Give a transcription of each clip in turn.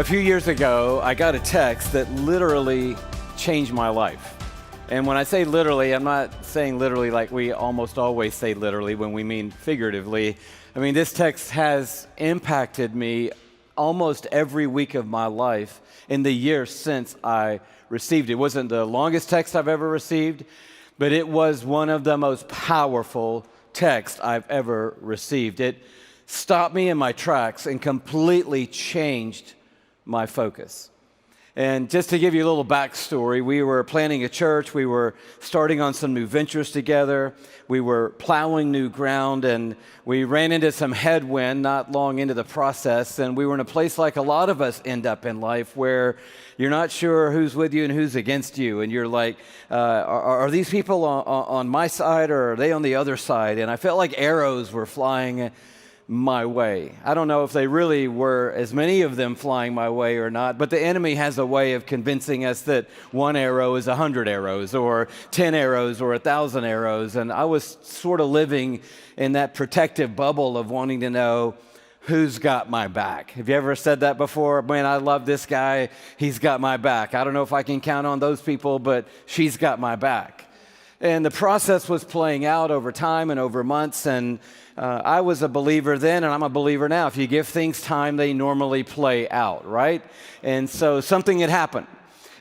A few years ago, I got a text that literally changed my life. And when I say literally, I'm not saying literally like we almost always say literally when we mean figuratively. I mean, this text has impacted me almost every week of my life in the year since I received it. It wasn't the longest text I've ever received, but it was one of the most powerful texts I've ever received. It stopped me in my tracks and completely changed my focus. And just to give you a little backstory, we were planning a church, we were starting on some new ventures together, we were plowing new ground, and we ran into some headwind not long into the process, and we were in a place like a lot of us end up in life where you're not sure who's with you and who's against you, and you're like, are these people on my side or are they on the other side? And I felt like arrows were flying my way. I don't know if they really were as many of them flying my way or not, but the enemy has a way of convincing us that one arrow is 100 arrows or 10 arrows or 1,000 arrows. And I was sort of living in that protective bubble of wanting to know who's got my back. Have you ever said that before? Man, I love this guy. He's got my back. I don't know if I can count on those people, but she's got my back. And the process was playing out over time and over months, and I was a believer then, and I'm a believer now. If you give things time, they normally play out, right? And so something had happened,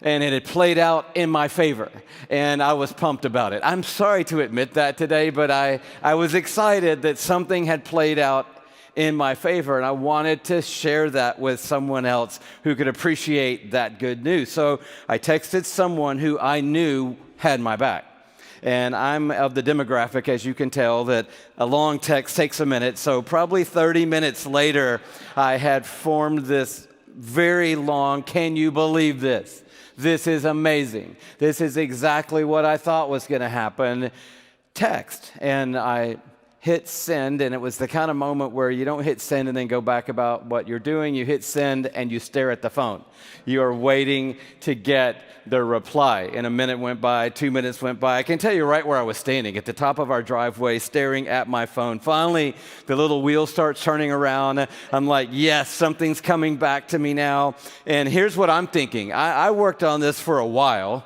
and it had played out in my favor, and I was pumped about it. I'm sorry to admit that today, but I was excited that something had played out in my favor, and I wanted to share that with someone else who could appreciate that good news. So I texted someone who I knew had my back. And I'm of the demographic, as you can tell, that a long text takes a minute. So probably 30 minutes later, I had formed this very long, can you believe this? This is amazing. This is exactly what I thought was going to happen. Text. And I hit send, and it was the kind of moment where you don't hit send and then go back about what you're doing. You hit send and you stare at the phone. You are waiting to get the reply. And a minute went by, 2 minutes went by. I can tell you right where I was standing, at the top of our driveway, staring at my phone. Finally, the little wheel starts turning around. I'm like, yes, something's coming back to me now. And here's what I'm thinking. I worked on this for a while.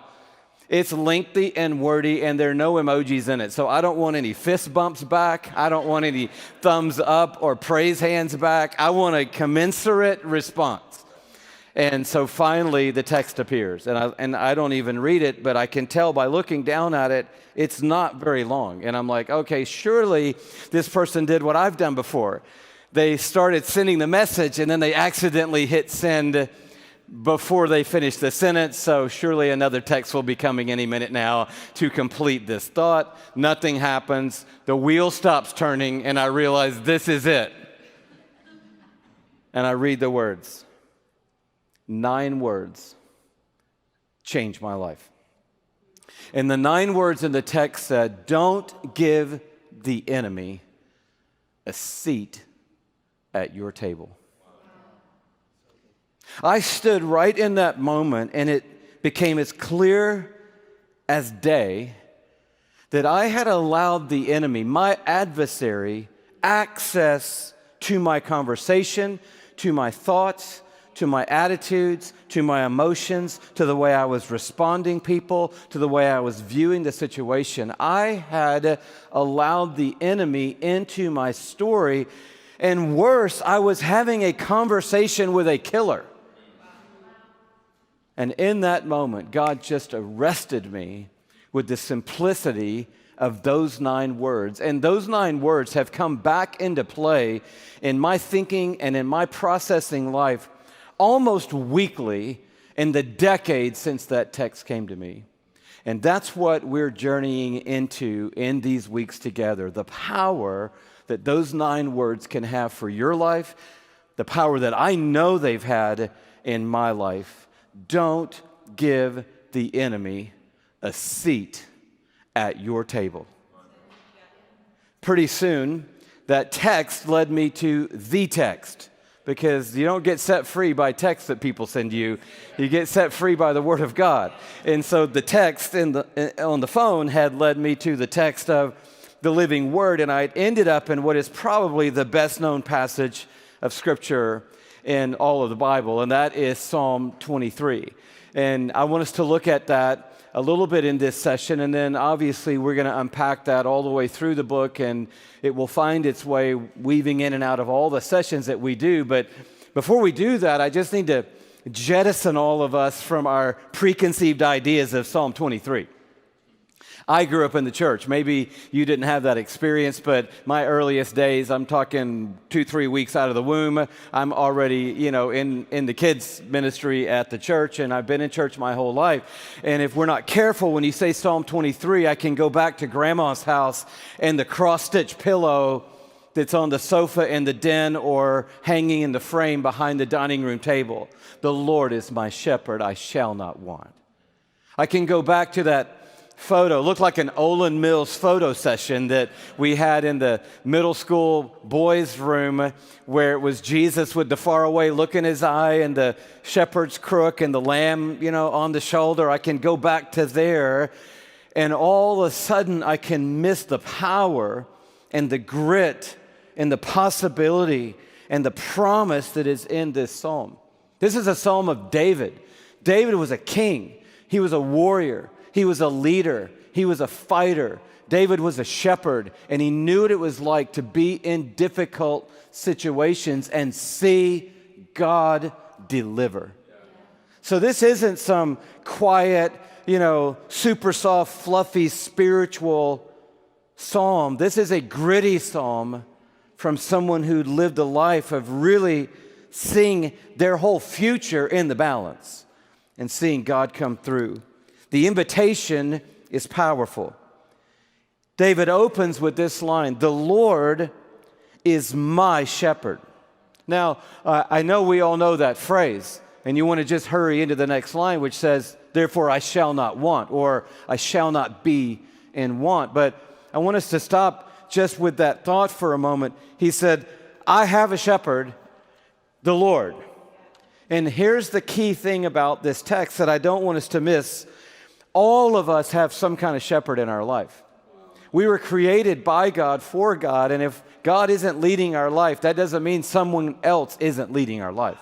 It's lengthy and wordy, and there are no emojis in it. So I don't want any fist bumps back. I don't want any thumbs up or praise hands back. I want a commensurate response. And so finally, the text appears. And I don't even read it, but I can tell by looking down at it, it's not very long. And I'm like, okay, surely this person did what I've done before. They started sending the message, and then they accidentally hit send before they finish the sentence, so surely another text will be coming any minute now to complete this thought. Nothing happens. The wheel stops turning, and I realize this is it. And I read the words. 9 words changed my life. And the 9 words in the text said, don't give the enemy a seat at your table. I stood right in that moment, and it became as clear as day that I had allowed the enemy, my adversary, access to my conversation, to my thoughts, to my attitudes, to my emotions, to the way I was responding people, to the way I was viewing the situation. I had allowed the enemy into my story, and worse, I was having a conversation with a killer. And in that moment, God just arrested me with the simplicity of those 9 words. And those 9 words have come back into play in my thinking and in my processing life almost weekly in the decades since that text came to me. And that's what we're journeying into in these weeks together, the power that those 9 words can have for your life, the power that I know they've had in my life. Don't give the enemy a seat at your table. Pretty soon, that text led me to the text, because you don't get set free by text that people send you. You get set free by the Word of God. And so the text on the phone had led me to the text of the living Word, and I ended up in what is probably the best known passage of Scripture in all of the Bible, and that is Psalm 23. And I want us to look at that a little bit in this session, and then obviously we're going to unpack that all the way through the book, and it will find its way weaving in and out of all the sessions that we do. But before we do that, I just need to jettison all of us from our preconceived ideas of Psalm 23. I grew up in the church. Maybe you didn't have that experience, but my earliest days, I'm talking 2-3 weeks out of the womb, I'm already, in the kids ministry at the church, and I've been in church my whole life. And if we're not careful, when you say Psalm 23, I can go back to grandma's house and the cross-stitch pillow that's on the sofa in the den or hanging in the frame behind the dining room table. The Lord is my shepherd, I shall not want. I can go back to that photo, looked like an Olin Mills photo session that we had in the middle school boys' room, where it was Jesus with the faraway look in his eye and the shepherd's crook and the lamb, on the shoulder. I can go back to there, and all of a sudden I can miss the power and the grit and the possibility and the promise that is in this psalm. This is a psalm of David. David was a king. He was a warrior. He was a leader. He was a fighter. David was a shepherd, and he knew what it was like to be in difficult situations and see God deliver. So this isn't some quiet, super soft, fluffy, spiritual psalm. This is a gritty psalm from someone who lived a life of really seeing their whole future in the balance and seeing God come through. The invitation is powerful. David opens with this line, "The Lord is my shepherd." Now, I know we all know that phrase, and you want to just hurry into the next line, which says, "Therefore I shall not want," or "I shall not be in want." But I want us to stop just with that thought for a moment. He said, "I have a shepherd, the Lord." And here's the key thing about this text that I don't want us to miss. All of us have some kind of shepherd in our life. We were created by God, for God, and if God isn't leading our life, that doesn't mean someone else isn't leading our life.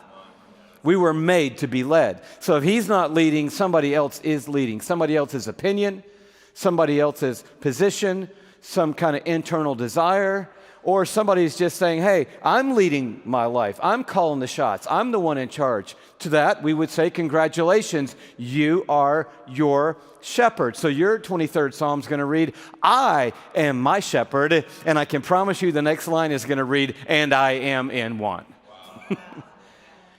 We were made to be led. So if He's not leading, somebody else is leading. Somebody else's opinion, somebody else's position, some kind of internal desire, or somebody's just saying, "Hey, I'm leading my life. I'm calling the shots. I'm the one in charge." To that, we would say, congratulations, you are your shepherd. So your 23rd Psalm is going to read, "I am my shepherd," and I can promise you the next line is going to read, "and I am in want."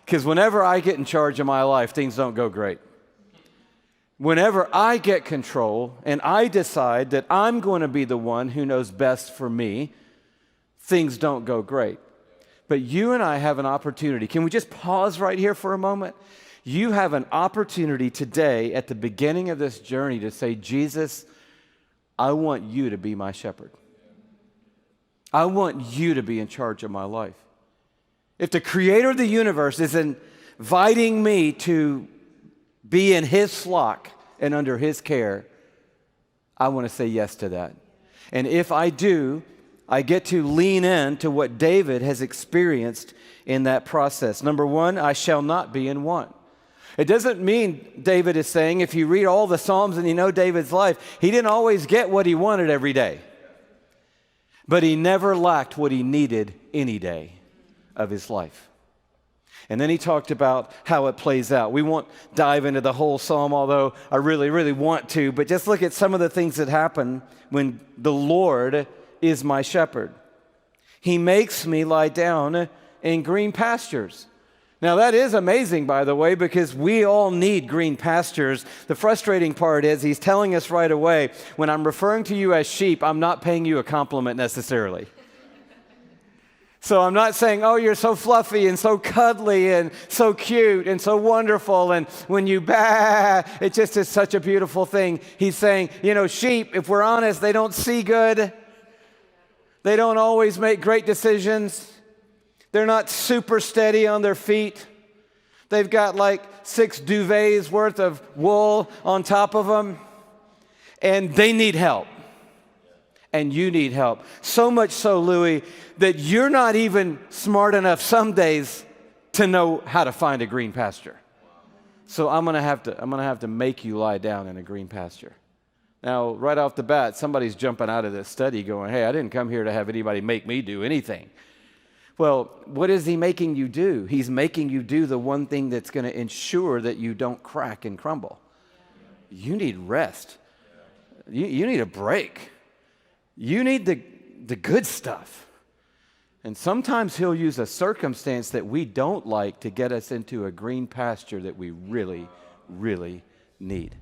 Because whenever I get in charge of my life, things don't go great. Whenever I get control and I decide that I'm going to be the one who knows best for me, things don't go great. But you and I have an opportunity. Can we just pause right here for a moment? You have an opportunity today at the beginning of this journey to say, "Jesus, I want you to be my shepherd. I want you to be in charge of my life." If the creator of the universe is inviting me to be in His flock and under His care, I want to say yes to that. And if I do, I get to lean in to what David has experienced in that process. Number one, I shall not be in want. It doesn't mean, David is saying, if you read all the Psalms and you know David's life, he didn't always get what he wanted every day. But he never lacked what he needed any day of his life. And then he talked about how it plays out. We won't dive into the whole psalm, although I really, really want to, but just look at some of the things that happen when the Lord is my shepherd. He makes me lie down in green pastures. Now that is amazing, by the way, because we all need green pastures. The frustrating part is he's telling us right away, when I'm referring to you as sheep, I'm not paying you a compliment necessarily. So I'm not saying, "Oh, you're so fluffy and so cuddly and so cute and so wonderful, and when you baa, it just is such a beautiful thing." He's saying, sheep, if we're honest, they don't see good. They don't always make great decisions. They're not super steady on their feet. They've got like 6 duvets worth of wool on top of them. And they need help. And you need help. So much so, Louie, that you're not even smart enough some days to know how to find a green pasture. So I'm gonna have to make you lie down in a green pasture. Now, right off the bat, somebody's jumping out of this study going, hey, I didn't come here to have anybody make me do anything. Well, what is he making you do? He's making you do the one thing that's going to ensure that you don't crack and crumble. You need rest. You need a break. You need the good stuff. And sometimes he'll use a circumstance that we don't like to get us into a green pasture that we really, really need.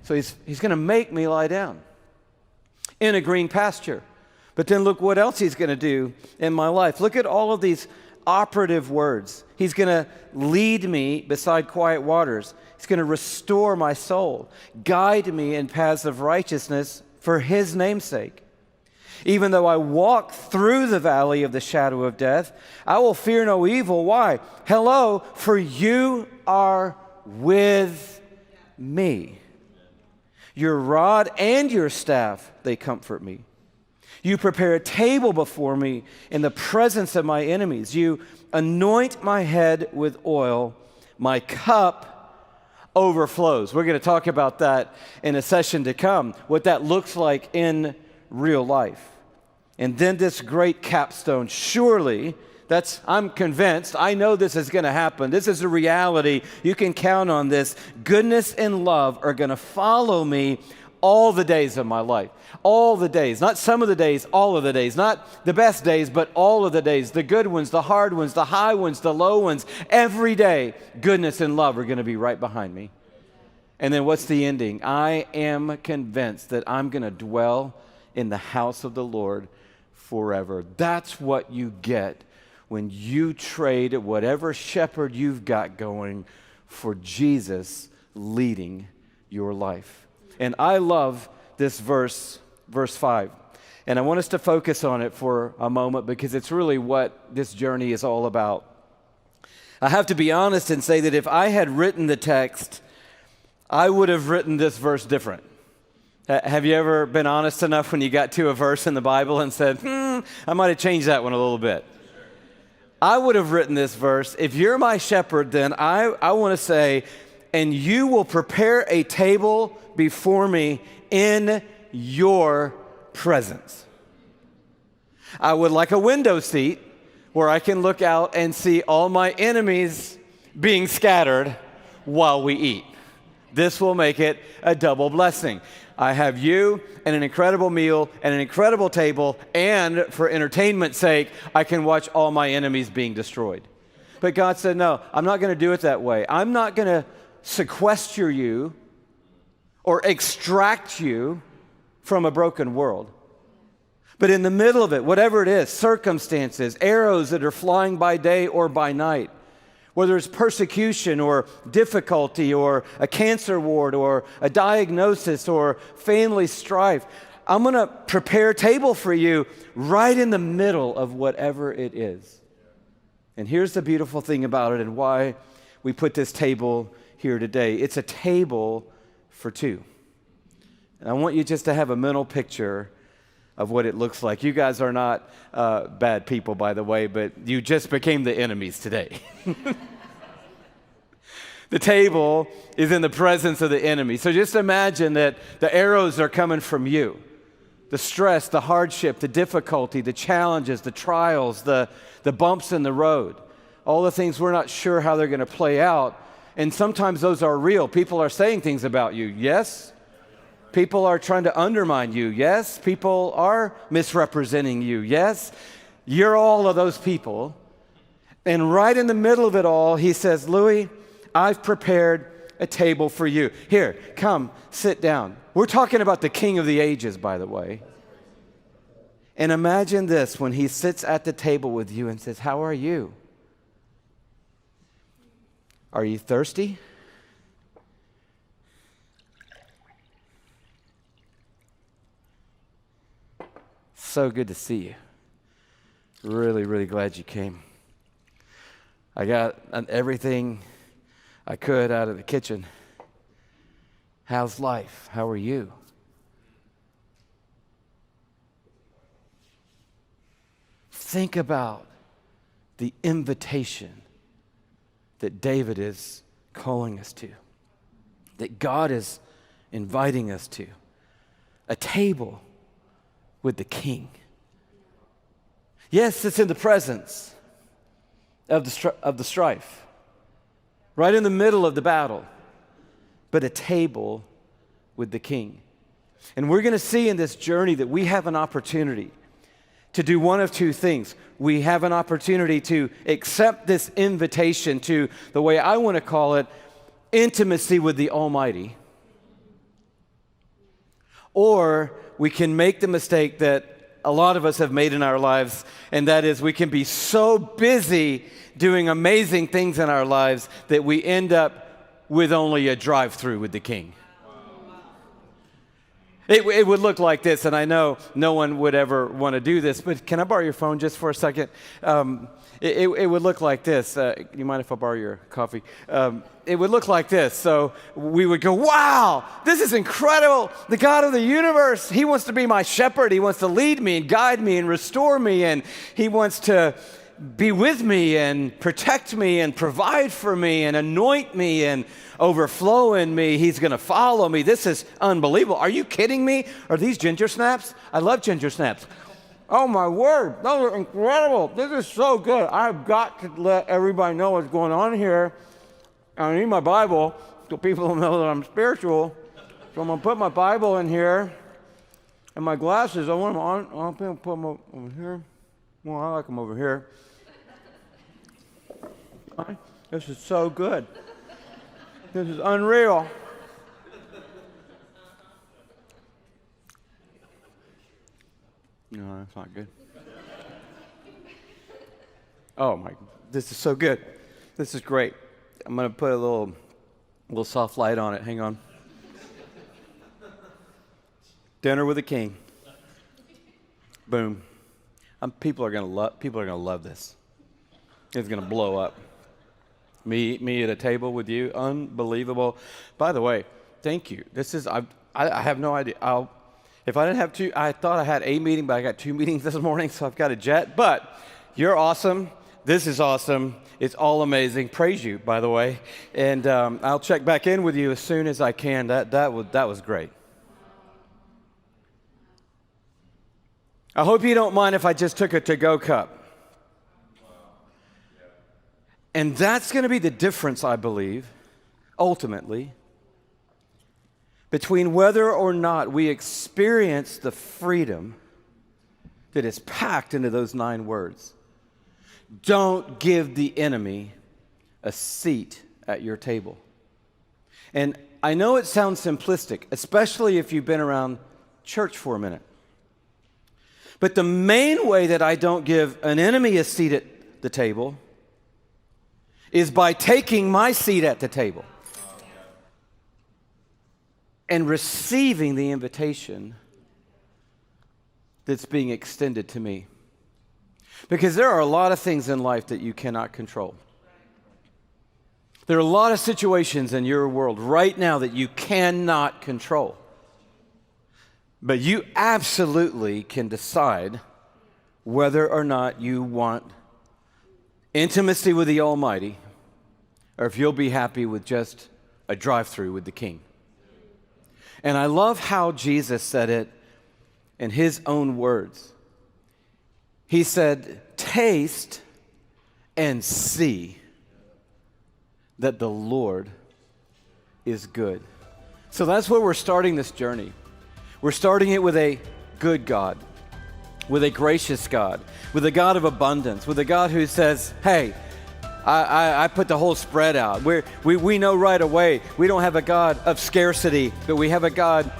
So he's going to make me lie down in a green pasture. But then look what else he's going to do in my life. Look at all of these operative words. He's going to lead me beside quiet waters. He's going to restore my soul, guide me in paths of righteousness for his name's sake. Even though I walk through the valley of the shadow of death, I will fear no evil. Why? Hello, for you are with me. Your rod and your staff, they comfort me. You prepare a table before me in the presence of my enemies. You anoint my head with oil. My cup overflows. We're going to talk about that in a session to come, what that looks like in real life. And then this great capstone, surely, I'm convinced, I know this is going to happen. This is a reality. You can count on this. Goodness and love are going to follow me all the days of my life. All the days, not some of the days, all of the days, not the best days, but all of the days, the good ones, the hard ones, the high ones, the low ones. Every day, goodness and love are going to be right behind me. And then what's the ending? I am convinced that I'm going to dwell in the house of the Lord forever. That's what you get when you trade whatever shepherd you've got going for Jesus leading your life. And I love this verse 5. And I want us to focus on it for a moment because it's really what this journey is all about. I have to be honest and say that if I had written the text, I would have written this verse different. Have you ever been honest enough when you got to a verse in the Bible and said, I might have changed that one a little bit? I would have written this verse, if you're my shepherd, then I want to say, and you will prepare a table before me in your presence. I would like a window seat where I can look out and see all my enemies being scattered while we eat. This will make it a double blessing. I have you and an incredible meal and an incredible table, and for entertainment's sake, I can watch all my enemies being destroyed. But God said, no, I'm not going to do it that way. I'm not going to sequester you or extract you from a broken world. But in the middle of it, whatever it is, circumstances, arrows that are flying by day or by night, whether it's persecution or difficulty or a cancer ward or a diagnosis or family strife, I'm going to prepare a table for you right in the middle of whatever it is. And here's the beautiful thing about it and why we put this table here today. It's a table for two. And I want you just to have a mental picture of what it looks like. You guys are not bad people, by the way, but you just became the enemies today. The table is in the presence of the enemy. So just imagine that the arrows are coming from you. The stress, the hardship, the difficulty, the challenges, the trials, the bumps in the road, all the things we're not sure how they're going to play out. And sometimes those are real. People are saying things about you, yes? People are trying to undermine you, yes? People are misrepresenting you, yes? You're all of those people. And right in the middle of it all, he says, Louie, I've prepared a table for you. Here, come, sit down. We're talking about the King of the Ages, by the way. And imagine this, when he sits at the table with you and says, how are you? Are you thirsty? So good to see you. Really, really glad you came. I got everything I could out of the kitchen. How's life? How are you? Think about the invitation that David is calling us to, that God is inviting us to. A table with the King. Yes, it's in the presence of the strife, right in the middle of the battle, but a table with the King. And we're going to see in this journey that we have an opportunity to do one of two things. We have an opportunity to accept this invitation to, the way I want to call it, intimacy with the Almighty. Or we can make the mistake that a lot of us have made in our lives, and that is we can be so busy doing amazing things in our lives that we end up with only a drive-through with the King. It would look like this, and I know no one would ever want to do this, but can I borrow your phone just for a second? It would look like this. You mind if I borrow your coffee? It would look like this. So we would go, wow, this is incredible. The God of the universe, He wants to be my shepherd. He wants to lead me and guide me and restore me, and He wants to be with me and protect me and provide for me and anoint me and overflow in me. He's going to follow me. This is unbelievable. Are you kidding me? Are these ginger snaps? I love ginger snaps. Oh, my word. Those are incredible. This is so good. I've got to let everybody know what's going on here. I need my Bible so people will know that I'm spiritual. So I'm going to put my Bible in here and my glasses. I want them on. I'm going to put them over here. Well, I like them over here. This is so good. This is unreal. No, that's not good. Oh my, this is so good. This is great. I'm going to put a little soft light on it. Hang on. Dinner with the King. Boom. People are going to love this. It's going to blow up. Me at a table with you, unbelievable. By the way, thank you. This is I have no idea. If I didn't have two, I thought I had a meeting, but I got two meetings this morning, so I've got a jet. But you're awesome. This is awesome. It's all amazing. Praise you, by the way. And I'll check back in with you as soon as I can. That was great. I hope you don't mind if I just took a to-go cup. And that's going to be the difference, I believe, ultimately, between whether or not we experience the freedom that is packed into those 9 words. Don't give the enemy a seat at your table. And I know it sounds simplistic, especially if you've been around church for a minute. But the main way that I don't give an enemy a seat at the table is by taking my seat at the table and receiving the invitation that's being extended to me. Because there are a lot of things in life that you cannot control. There are a lot of situations in your world right now that you cannot control. But you absolutely can decide whether or not you want intimacy with the Almighty, or if you'll be happy with just a drive-through with the King. And I love how Jesus said it in His own words. He said, taste and see that the Lord is good. So that's where we're starting this journey. We're starting it with a good God, with a gracious God, with a God of abundance, with a God who says, hey, I put the whole spread out. We know right away we don't have a God of scarcity, but we have a God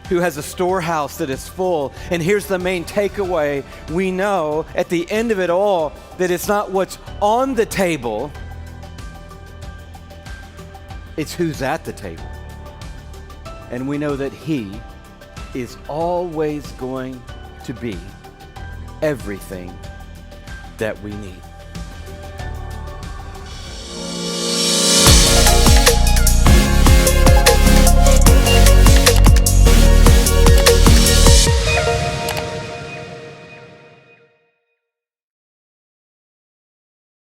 who has a storehouse that is full. And here's the main takeaway. We know at the end of it all that it's not what's on the table, it's who's at the table. And we know that He is always going to be everything that we need.